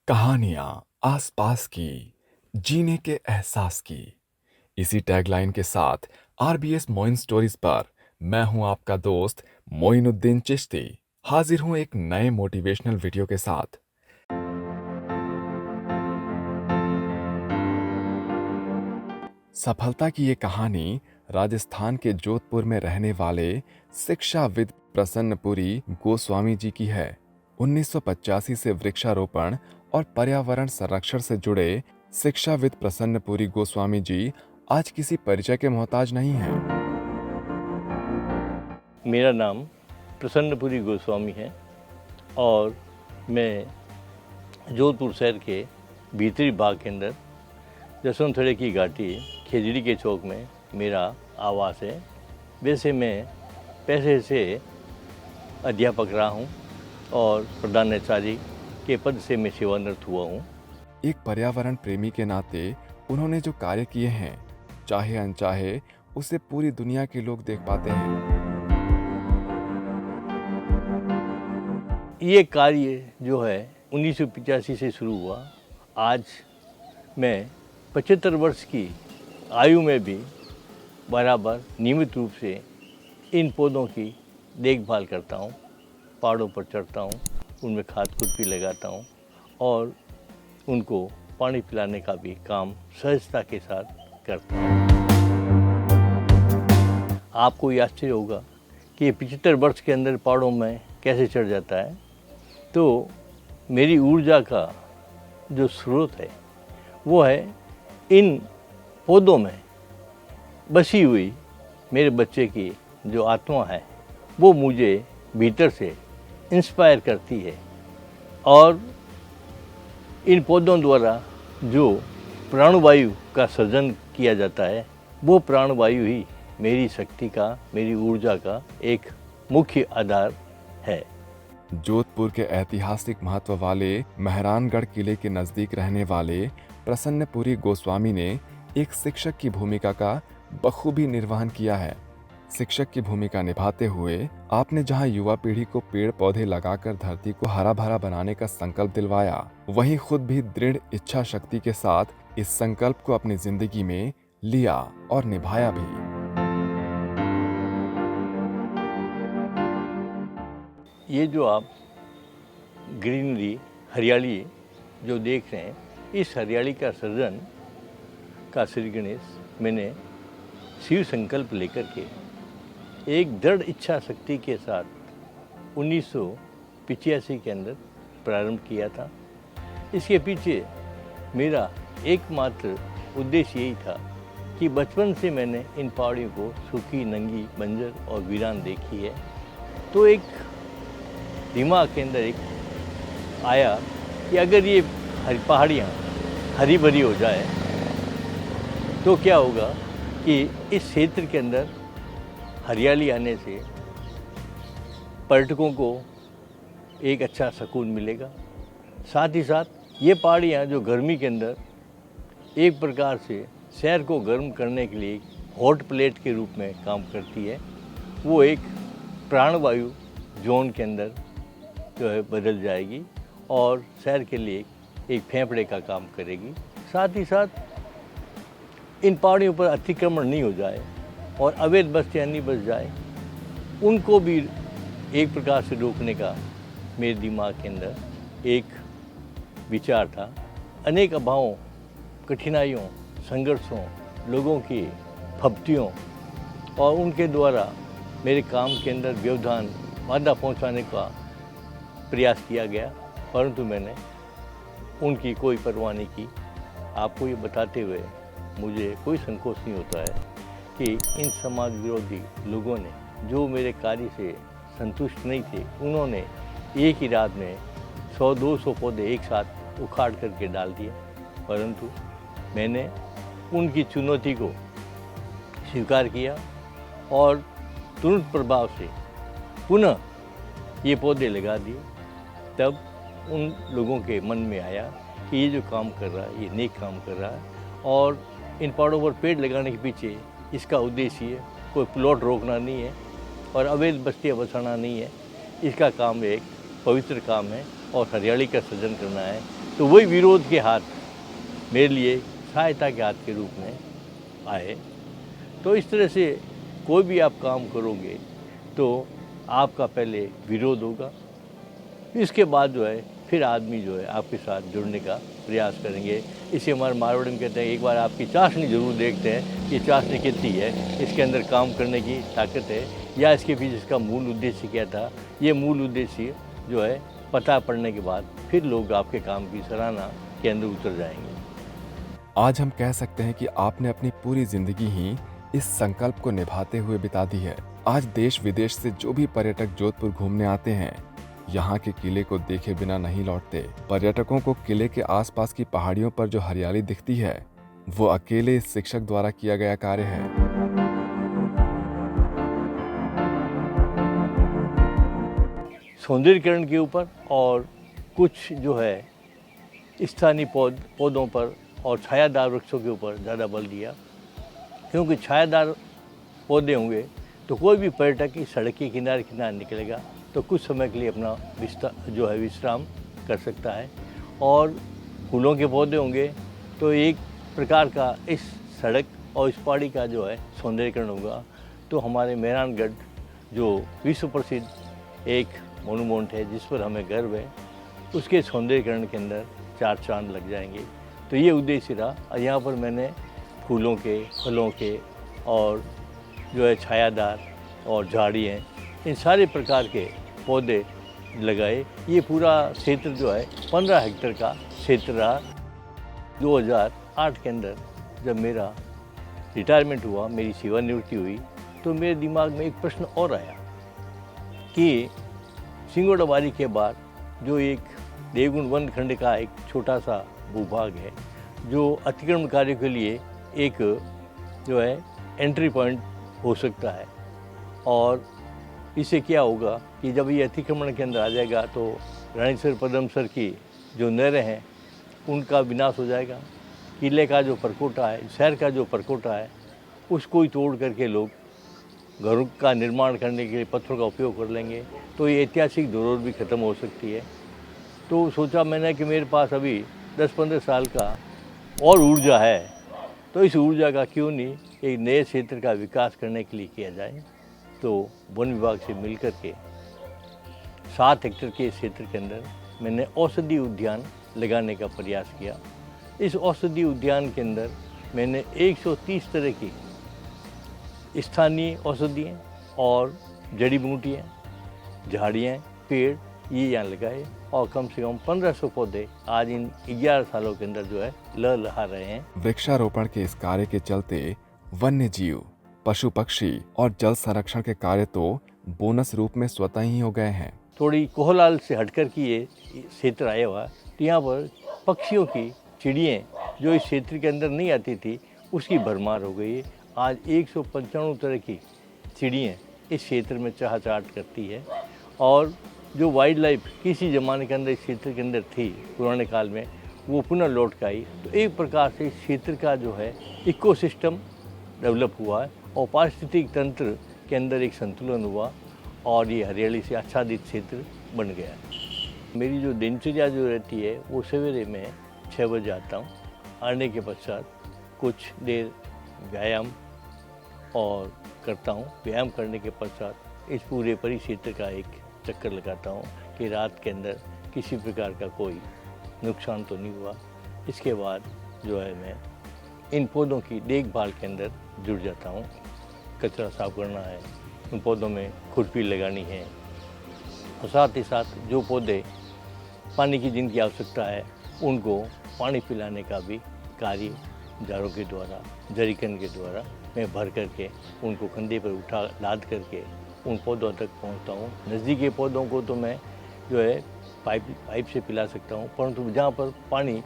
कहानियाँ आसपास की, जीने के एहसास की। इसी टैगलाइन के साथ आरबीएस मोइन स्टोरीज पर मैं हूं आपका दोस्त मोइनुद्दीन चिश्ती। हाजिर हूं एक नए मोटिवेशनल वीडियो के साथ। सफलता की ये कहानी राजस्थान के जोधपुर में रहने वाले शिक्षाविद प्रसन्नपुरी गोस्वामी जी की है। 1985 से वृक्षारोपण और पर्यावरण संरक्षण से जुड़े शिक्षाविद प्रसन्नपुरी गोस्वामी जी आज किसी परिचय के मोहताज नहीं हैं। मेरा नाम प्रसन्नपुरी गोस्वामी है और मैं जोधपुर शहर के भीतरी भाग के अंदर जसवंतथड़े की घाटी खेजड़ी के चौक में मेरा आवास है। वैसे मैं पैसे से अध्यापक रहा हूँ और प्रधानाचार्य के पद से मैं सेवानिवृत्त हुआ हूँ। एक पर्यावरण प्रेमी के नाते उन्होंने जो कार्य किए हैं, चाहे अनचाहे उसे पूरी दुनिया के लोग देख पाते हैं। ये कार्य जो है 1985 से शुरू हुआ। आज मैं 75 वर्ष की आयु में भी बराबर नियमित रूप से इन पौधों की देखभाल करता हूँ। पहाड़ों पर चढ़ता हूँ, उनमें खाद खुद भी लगाता हूँ और उनको पानी पिलाने का भी काम सहजता के साथ करता हूँ। आपको ये आश्चर्य होगा कि ये 75 वर्ष के अंदर पहाड़ों में कैसे चढ़ जाता है। तो मेरी ऊर्जा का जो स्रोत है वो है इन पौधों में बसी हुई मेरे बच्चे की जो आत्मा है, वो मुझे भीतर से इंस्पायर करती है और इन पौधों द्वारा जो प्राणवायु का सृजन किया जाता है, वो प्राणवायु ही मेरी शक्ति का, मेरी ऊर्जा का एक मुख्य आधार है। जोधपुर के ऐतिहासिक महत्व वाले मेहरानगढ़ किले के नजदीक रहने वाले प्रसन्नपुरी गोस्वामी ने एक शिक्षक की भूमिका का बखूबी निर्वहन किया है। शिक्षक की भूमिका निभाते हुए आपने जहां युवा पीढ़ी को पेड़ पौधे लगाकर धरती को हरा भरा बनाने का संकल्प दिलवाया, वहीं खुद भी दृढ़ इच्छा शक्ति के साथ इस संकल्प को अपनी जिंदगी में लिया और निभाया भी। ये जो आप ग्रीनरी, हरियाली जो देख रहे हैं, इस हरियाली का सृजन का श्री गणेश मैंने शिव संकल्प लेकर के एक दृढ़ इच्छा शक्ति के साथ 1985 के अंदर प्रारंभ किया था। इसके पीछे मेरा एकमात्र उद्देश्य यही था कि बचपन से मैंने इन पहाड़ियों को सूखी, नंगी, बंजर और वीरान देखी है। तो एक दिमाग के अंदर एक आया कि अगर ये पहाड़ियाँ हरी भरी हो जाए तो क्या होगा कि इस क्षेत्र के अंदर हरियाली आने से पर्यटकों को एक अच्छा सुकून मिलेगा। साथ ही साथ ये पहाड़ियाँ जो गर्मी के अंदर एक प्रकार से शहर को गर्म करने के लिए हॉट प्लेट के रूप में काम करती है, वो एक प्राणवायु जोन के अंदर जो है बदल जाएगी और शहर के लिए एक फेफड़े का काम करेगी। साथ ही साथ इन पहाड़ियों पर अतिक्रमण नहीं हो जाए और अवैध बस्तियाँ नहीं बस जाए, उनको भी एक प्रकार से रोकने का मेरे दिमाग के अंदर एक विचार था। अनेक अभावों, कठिनाइयों, संघर्षों, लोगों की फब्तियों और उनके द्वारा मेरे काम के अंदर व्यवधान, बाधा पहुंचाने का प्रयास किया गया, परंतु मैंने उनकी कोई परवाह नहीं की। आपको ये बताते हुए मुझे कोई संकोच नहीं होता है कि इन समाज विरोधी लोगों ने जो मेरे कार्य से संतुष्ट नहीं थे, उन्होंने एक ही रात में 100-200 पौधे एक साथ उखाड़ करके डाल दिए, परंतु मैंने उनकी चुनौती को स्वीकार किया और तुरंत प्रभाव से पुनः ये पौधे लगा दिए। तब उन लोगों के मन में आया कि ये जो काम कर रहा है, ये नेक काम कर रहा है और इन पहाड़ों पर पेड़ लगाने के पीछे इसका उद्देश्य कोई प्लॉट रोकना नहीं है और अवैध बस्तियाँ बसाना नहीं है। इसका काम एक पवित्र काम है और हरियाली का सृजन करना है। तो वही विरोध के हाथ मेरे लिए सहायता के हाथ के रूप में आए। तो इस तरह से कोई भी आप काम करोगे तो आपका पहले विरोध होगा, इसके बाद जो है फिर आदमी जो है आपके साथ जुड़ने का प्रयास करेंगे। इसे हमारे मारवाड़ी में कहते हैं, एक बार आपकी चाशनी ज़रूर देखते हैं कि चाशनी कितनी है, इसके अंदर काम करने की ताकत है या इसके पीछे इसका मूल उद्देश्य क्या था। ये मूल उद्देश्य जो है पता पड़ने के बाद फिर लोग आपके काम की सराहना के अंदर उतर जाएंगे। आज हम कह सकते हैं कि आपने अपनी पूरी जिंदगी ही इस संकल्प को निभाते हुए बिता दी है। आज देश विदेश से जो भी पर्यटक जोधपुर घूमने आते हैं, यहाँ के किले को देखे बिना नहीं लौटते। पर्यटकों को किले के आसपास की पहाड़ियों पर जो हरियाली दिखती है, वो अकेले इस शिक्षक द्वारा किया गया कार्य है। सौंदर्यीकरण के ऊपर और कुछ जो है स्थानीय पौधों पर और छायादार वृक्षों के ऊपर ज़्यादा बल दिया, क्योंकि छायादार पौधे होंगे तो कोई भी पर्यटक इस सड़क के किनारे किनारे निकलेगा तो कुछ समय के लिए अपना विश्राम कर सकता है। और फूलों के पौधे होंगे तो एक प्रकार का इस सड़क और इस पहाड़ी का जो है सौंदर्यीकरण होगा। तो हमारे मेहरानगढ़ जो विश्व प्रसिद्ध एक मोनूमेंट है जिस पर हमें गर्व है, उसके सौंदर्यीकरण के अंदर 4 चांद लग जाएंगे। तो ये उद्देश्य रहा। और यहाँ पर मैंने फूलों के, फलों के और जो है छायादार और झाड़ियाँ, इन सारे प्रकार के पौधे लगाए। ये पूरा क्षेत्र जो है 15 हेक्टेयर का क्षेत्र रहा। 2008 के अंदर जब मेरा रिटायरमेंट हुआ, मेरी सेवानिवृत्ति हुई, तो मेरे दिमाग में एक प्रश्न और आया कि सिंगोड़ाबाड़ी के बाद जो एक देवगुण वन खंड का एक छोटा सा भूभाग है, जो अतिक्रमण कार्य के लिए एक जो है एंट्री पॉइंट हो सकता है। और इससे क्या होगा कि जब ये अतिक्रमण के अंदर आ जाएगा तो रानीसर पदमसर की जो नहरें हैं उनका विनाश हो जाएगा। किले का जो परकोटा है, शहर का जो परकोटा है, उसको ही तोड़ करके लोग घरों का निर्माण करने के लिए पत्थरों का उपयोग कर लेंगे। तो ये ऐतिहासिक धरोहर भी ख़त्म हो सकती है। तो सोचा मैंने कि मेरे पास अभी 10-15 साल का और ऊर्जा है, तो इस ऊर्जा का क्यों नहीं एक नए क्षेत्र का विकास करने के लिए किया जाए। तो वन विभाग से मिलकर के 7 हेक्टेयर के क्षेत्र के अंदर मैंने औषधि उद्यान लगाने का प्रयास किया। इस औषधि उद्यान के अंदर मैंने 130 तरह की स्थानीय औषधियाँ और जड़ी बूटियाँ, झाड़ियाँ, पेड़ ये यहाँ लगाए और कम से कम 1500 पौधे आज इन 11 सालों के अंदर जो है लहलहा रहे हैं। वृक्षारोपण के इस कार्य के चलते वन्य जीव, पशु पक्षी और जल संरक्षण के कार्य तो बोनस रूप में स्वतः ही हो गए हैं। थोड़ी कोहलाल से हटकर की ये क्षेत्र आया हुआ, तो यहाँ पर पक्षियों की, चिड़ियाँ जो इस क्षेत्र के अंदर नहीं आती थी उसकी भरमार हो गई है। आज 195 तरह की चिड़ियाँ इस क्षेत्र में चहचहाट करती है। और जो वाइल्ड लाइफ किसी ज़माने के अंदर इस क्षेत्र के अंदर थी पुराने काल में, वो पुनः लौट कर आई। तो एक प्रकार से इस क्षेत्र का जो है इकोसिस्टम डेवलप हुआ है और पारिस्थितिक तंत्र के अंदर एक संतुलन हुआ और ये हरियाली से आच्छादित क्षेत्र बन गया है। मेरी जो दिनचर्या जो रहती है वो सवेरे में 6 बजे आता हूँ। आने के पश्चात कुछ देर व्यायाम और करता हूँ। व्यायाम करने के पश्चात इस पूरे परिक्षेत्र का एक चक्कर लगाता हूँ कि रात के अंदर किसी प्रकार का कोई नुकसान तो नहीं हुआ। इसके बाद जो है मैं इन पौधों की देखभाल के अंदर जुड़ जाता हूँ। कचरा साफ करना है, उन पौधों में खुरपी लगानी है और साथ ही साथ जो पौधे पानी की जिनकी आवश्यकता है उनको पानी पिलाने का भी कार्य जारों के द्वारा, जरीकन के द्वारा मैं भर करके उनको कंधे पर उठा लाद करके उन पौधों तक पहुंचता हूं। नज़दीक के पौधों को तो मैं जो है पाइप से पिला सकता हूं, परंतु जहां पर पानी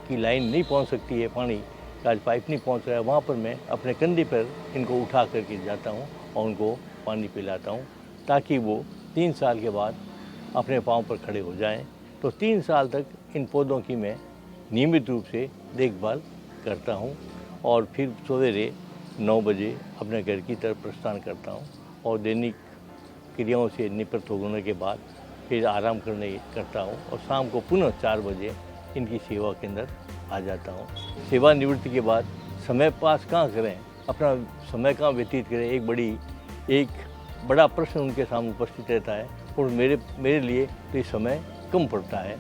की लाइन नहीं पहुंच सकती है, पानी का पाइप नहीं पहुंच रहा है, वहां पर मैं अपने कंधे पर इनको उठा करके जाता हूं और उनको पानी पिलाता हूं ताकि वो 3 साल के बाद अपने पाँव पर खड़े हो जाएं। तो 3 साल तक इन पौधों की मैं नियमित रूप से देखभाल करता हूं और फिर सवेरे 9 बजे अपने घर की तरफ प्रस्थान करता हूं और दैनिक क्रियाओं से निवृत्त होने के बाद फिर आराम करता हूं और शाम को पुनः 4 बजे इनकी सेवा के अंदर आ जाता हूँ। सेवानिवृत्ति के बाद समय पास कहाँ करें, अपना समय कहाँ व्यतीत करें, एक बड़ा प्रश्न उनके सामने उपस्थित रहता है और मेरे लिए तो ये समय कम पड़ता है।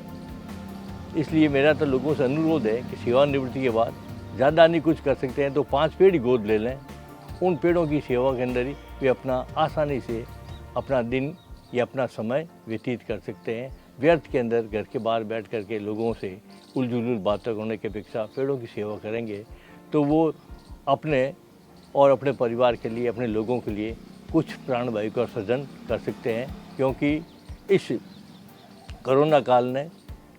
इसलिए मेरा तो लोगों से अनुरोध है कि सेवानिवृत्ति के बाद ज़्यादा नहीं कुछ कर सकते हैं तो 5 पेड़ ही गोद ले लें। उन पेड़ों की सेवा के अंदर ही वे अपना आसानी से अपना दिन या अपना समय व्यतीत कर सकते हैं। व्यर्थ के अंदर घर के बाहर बैठ कर के लोगों से उलझुल बातें करने की अपेक्षा पेड़ों की सेवा करेंगे तो वो अपने और अपने परिवार के लिए, अपने लोगों के लिए कुछ प्राणवायु का सृजन कर सकते हैं। क्योंकि इस कोरोना काल ने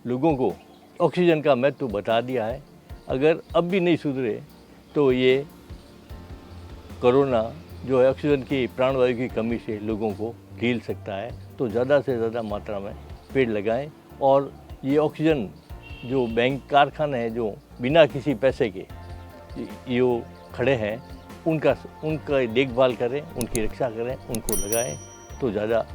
लोगों को ऑक्सीजन का महत्व बता दिया है। अगर अब भी नहीं सुधरे तो ये कोरोना जो है ऑक्सीजन की प्राणवायु की कमी से लोगों को झेल सकता है। तो ज़्यादा से ज़्यादा मात्रा में पेड़ लगाएं और ये ऑक्सीजन जो बैंक कारखाने हैं जो बिना किसी पैसे के ये खड़े हैं उनका देखभाल करें, उनकी रक्षा करें, उनको लगाएं तो ज़्यादा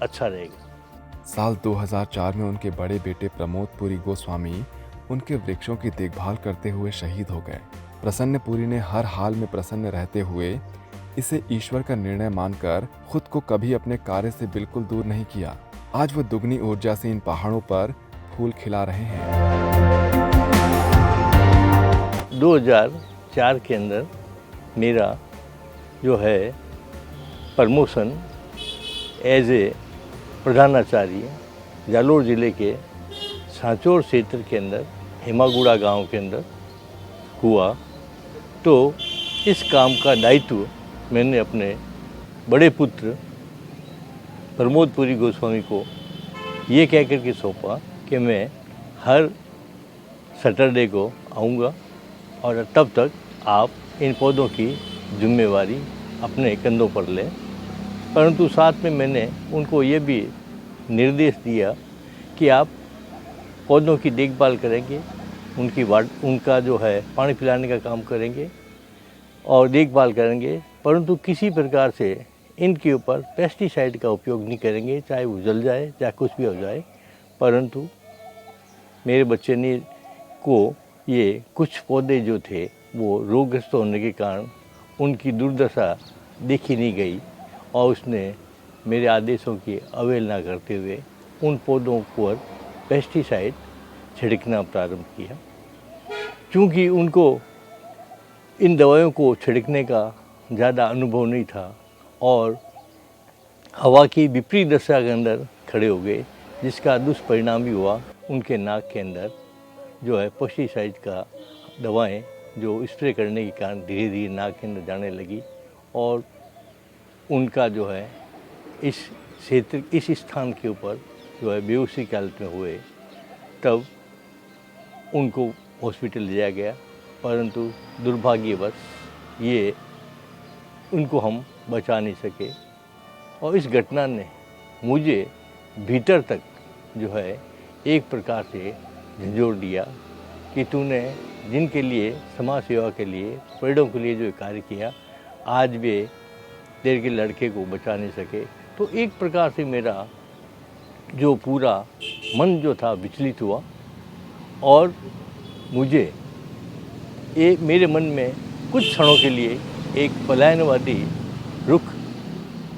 अच्छा रहेगा। साल 2004 में उनके बड़े बेटे प्रमोद पुरी गोस्वामी उनके वृक्षों की देखभाल करते हुए शहीद हो गए। प्रसन्न पुरी ने हर हाल में प्रसन्न रहते हुए इसे ईश्वर का निर्णय मानकर खुद को कभी अपने कार्य से बिल्कुल दूर नहीं किया। आज वो दुगनी ऊर्जा से इन पहाड़ों पर फूल खिला रहे हैं। 2004 के अंदर मेरा जो है प्रमोशन एज ए प्रधानाचार्य जालोर ज़िले के सांचौर क्षेत्र के अंदर हेमागुड़ा गांव के अंदर हुआ। तो इस काम का दायित्व मैंने अपने बड़े पुत्र प्रमोद पुरी गोस्वामी को ये कह कर के सौंपा कि मैं हर सैटरडे को आऊँगा और तब तक आप इन पौधों की जिम्मेवारी अपने कंधों पर लें। परंतु साथ में मैंने उनको ये भी निर्देश दिया कि आप पौधों की देखभाल करेंगे, उनका जो है पानी पिलाने का काम करेंगे और देखभाल करेंगे, परंतु किसी प्रकार से इनके ऊपर पेस्टिसाइड का उपयोग नहीं करेंगे, चाहे वो जल जाए चाहे कुछ भी हो जाए। परंतु मेरे बच्चे ने को ये कुछ पौधे जो थे वो रोगग्रस्त होने के कारण उनकी दुर्दशा देखी नहीं गई और उसने मेरे आदेशों की अवहेलना करते हुए उन पौधों पर पेस्टिसाइड छिड़कना प्रारंभ किया। चूँकि उनको इन दवाइयों को छिड़कने का ज़्यादा अनुभव नहीं था और हवा की विपरीत दशा के अंदर खड़े हो गए, जिसका दुष्परिणाम भी हुआ। उनके नाक के अंदर जो है पेस्टिसाइड का दवाएं जो स्प्रे करने के कारण धीरे धीरे नाक के अंदर जाने लगी और उनका जो है इस क्षेत्र इस स्थान के ऊपर जो है बेहोशी की हालत में हुए। तब उनको हॉस्पिटल ले जाया गया, परंतु दुर्भाग्यवश ये उनको हम बचा नहीं सके और इस घटना ने मुझे भीतर तक जो है एक प्रकार से झंझोड़ दिया कि तूने जिनके लिए समाज सेवा के लिए पेड़ों के लिए जो कार्य किया, आज वे तेरे के लड़के को बचा नहीं सके। तो एक प्रकार से मेरा जो पूरा मन जो था विचलित हुआ और मुझे मेरे मन में कुछ क्षणों के लिए एक पलायनवादी रुख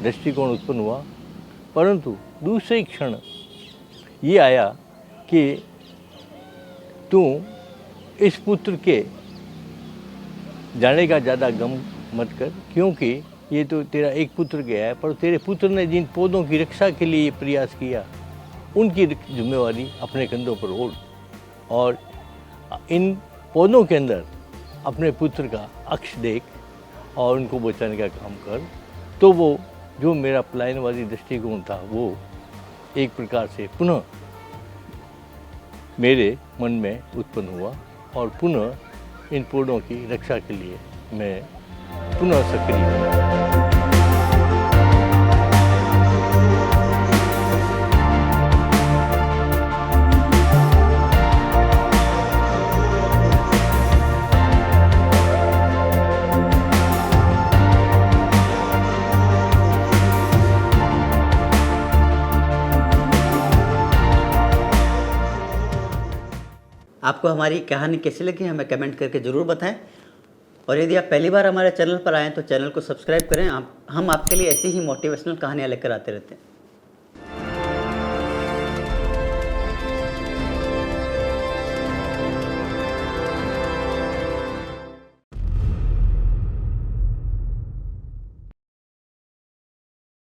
दृष्टिकोण उत्पन्न हुआ। परंतु दूसरे क्षण ये आया कि तू इस पुत्र के जाने का ज़्यादा गम मत कर, क्योंकि ये तो तेरा एक पुत्र गया है, पर तेरे पुत्र ने जिन पौधों की रक्षा के लिए प्रयास किया उनकी जिम्मेवारी अपने कंधों पर ओढ़ और इन पौधों के अंदर अपने पुत्र का अक्ष देख और उनको बचाने का काम कर। तो वो जो मेरा पलायनवादी दृष्टिकोण था वो एक प्रकार से पुनः मेरे मन में उत्पन्न हुआ और पुनः इन पौधों की रक्षा के लिए मैं पुनः सक्रिय हुआ। आपको हमारी कहानी कैसी लगी हमें कमेंट करके ज़रूर बताएं। और यदि आप पहली बार हमारे चैनल पर आएँ तो चैनल को सब्सक्राइब करें। हम आपके लिए ऐसी ही मोटिवेशनल कहानियाँ लेकर आते रहते हैं।